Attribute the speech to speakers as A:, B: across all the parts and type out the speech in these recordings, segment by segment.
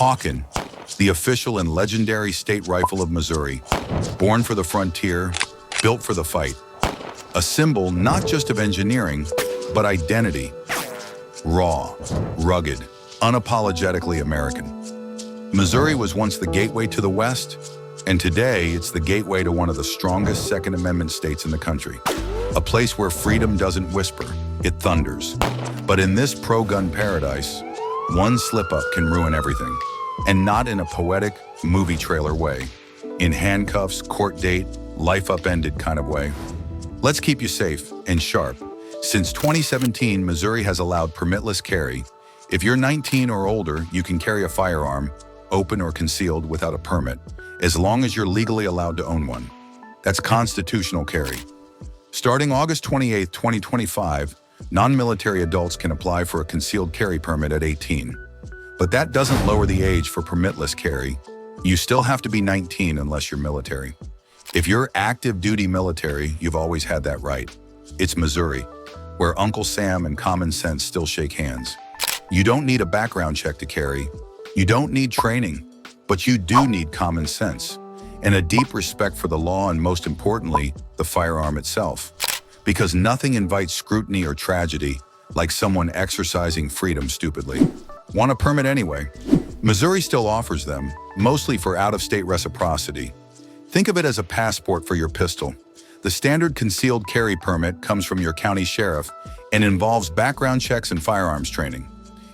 A: Hawken, the official and legendary state rifle of Missouri, born for the frontier, built for the fight. A symbol not just of engineering, but identity. Raw, rugged, unapologetically American. Missouri was once the gateway to the West, and today it's the gateway to one of the strongest Second Amendment states in the country. A place where freedom doesn't whisper, it thunders. But in this pro-gun paradise, one slip-up can ruin everything. And not in a poetic, movie trailer way. In handcuffs, court date, life upended kind of way. Let's keep you safe and sharp. Since 2017, Missouri has allowed permitless carry. If you're 19 or older, you can carry a firearm, open or concealed without a permit, as long as you're legally allowed to own one. That's constitutional carry. Starting August 28, 2025, non-military adults can apply for a concealed carry permit at 18. But that doesn't lower the age for permitless carry. You still have to be 19 unless you're military. If you're active duty military, you've always had that right. It's Missouri, where Uncle Sam and common sense still shake hands. You don't need a background check to carry. You don't need training, but you do need common sense and a deep respect for the law and, most importantly, the firearm itself. Because nothing invites scrutiny or tragedy like someone exercising freedom stupidly. Want a permit anyway? Missouri still offers them, mostly for out-of-state reciprocity. Think of it as a passport for your pistol. The standard concealed carry permit comes from your county sheriff and involves background checks and firearms training.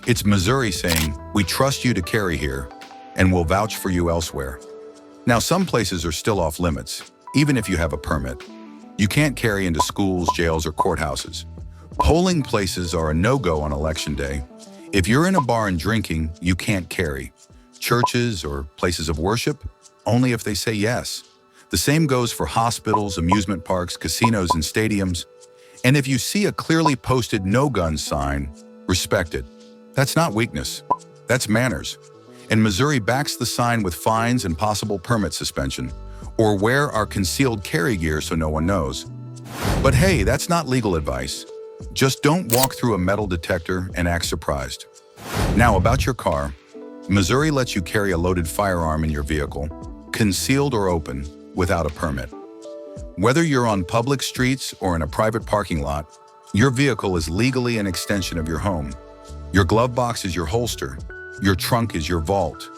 A: It's Missouri saying, we trust you to carry here, and we'll vouch for you elsewhere. Now, some places are still off limits, even if you have a permit. You can't carry into schools, jails, or courthouses. Polling places are a no-go on election day. If you're in a bar and drinking, you can't carry. Churches or places of worship, only if they say yes. The same goes for hospitals, amusement parks, casinos, and stadiums. And if you see a clearly posted no-gun sign, respect it. That's not weakness. That's manners. And Missouri backs the sign with fines and possible permit suspension, or wear our concealed carry gear so no one knows. But hey, that's not legal advice. Just don't walk through a metal detector and act surprised. Now, about your car. Missouri lets you carry a loaded firearm in your vehicle, concealed or open, without a permit. Whether you're on public streets or in a private parking lot, your vehicle is legally an extension of your home. Your glove box is your holster. Your trunk is your vault.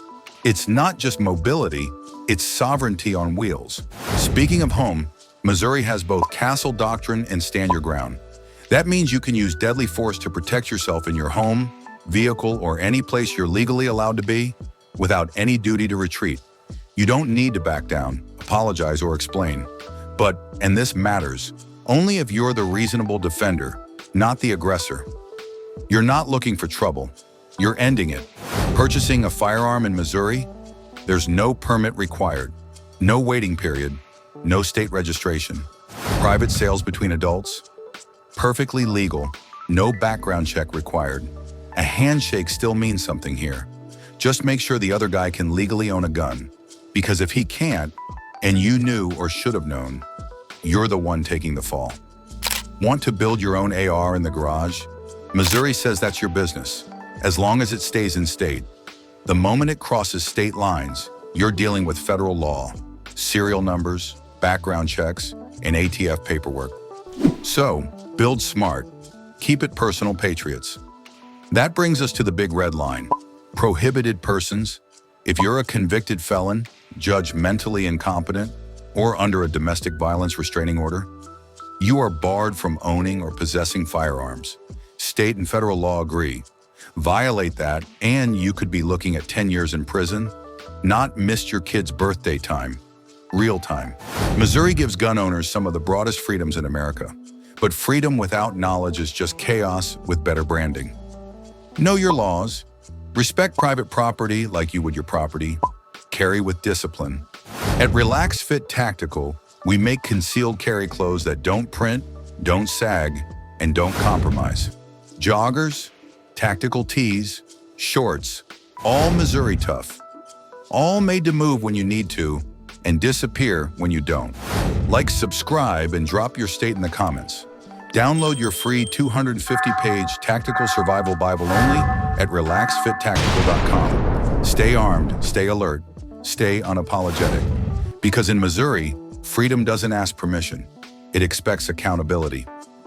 A: It's not just mobility, it's sovereignty on wheels. Speaking of home, Missouri has both castle doctrine and stand your ground. That means you can use deadly force to protect yourself in your home, vehicle, or any place you're legally allowed to be without any duty to retreat. You don't need to back down, apologize, or explain. But, and this matters, only if you're the reasonable defender, not the aggressor. You're not looking for trouble. You're ending it. Purchasing a firearm in Missouri? There's no permit required, no waiting period, no state registration. Private sales between adults? Perfectly legal, no background check required. A handshake still means something here. Just make sure the other guy can legally own a gun. Because if he can't, and you knew or should have known, you're the one taking the fall. Want to build your own AR in the garage? Missouri says that's your business, as long as it stays in state. The moment it crosses state lines, you're dealing with federal law, serial numbers, background checks, and ATF paperwork. So, build smart. Keep it personal, patriots. That brings us to the big red line. Prohibited persons. If you're a convicted felon, judged mentally incompetent, or under a domestic violence restraining order, you are barred from owning or possessing firearms. State and federal law agree. Violate that, and you could be looking at 10 years in prison, not missed your kid's birthday time. Real time. Missouri gives gun owners some of the broadest freedoms in America, but freedom without knowledge is just chaos with better branding. Know your laws. Respect private property like you would your property. Carry with discipline. At Relax Fit Tactical, we make concealed carry clothes that don't print, don't sag, and don't compromise. Joggers, tactical tees, shorts, all Missouri tough. All made to move when you need to and disappear when you don't. Like, subscribe, and drop your state in the comments. Download your free 250-page Tactical Survival Bible only at relaxfittactical.com. Stay armed, stay alert, stay unapologetic. Because in Missouri, freedom doesn't ask permission. It expects accountability.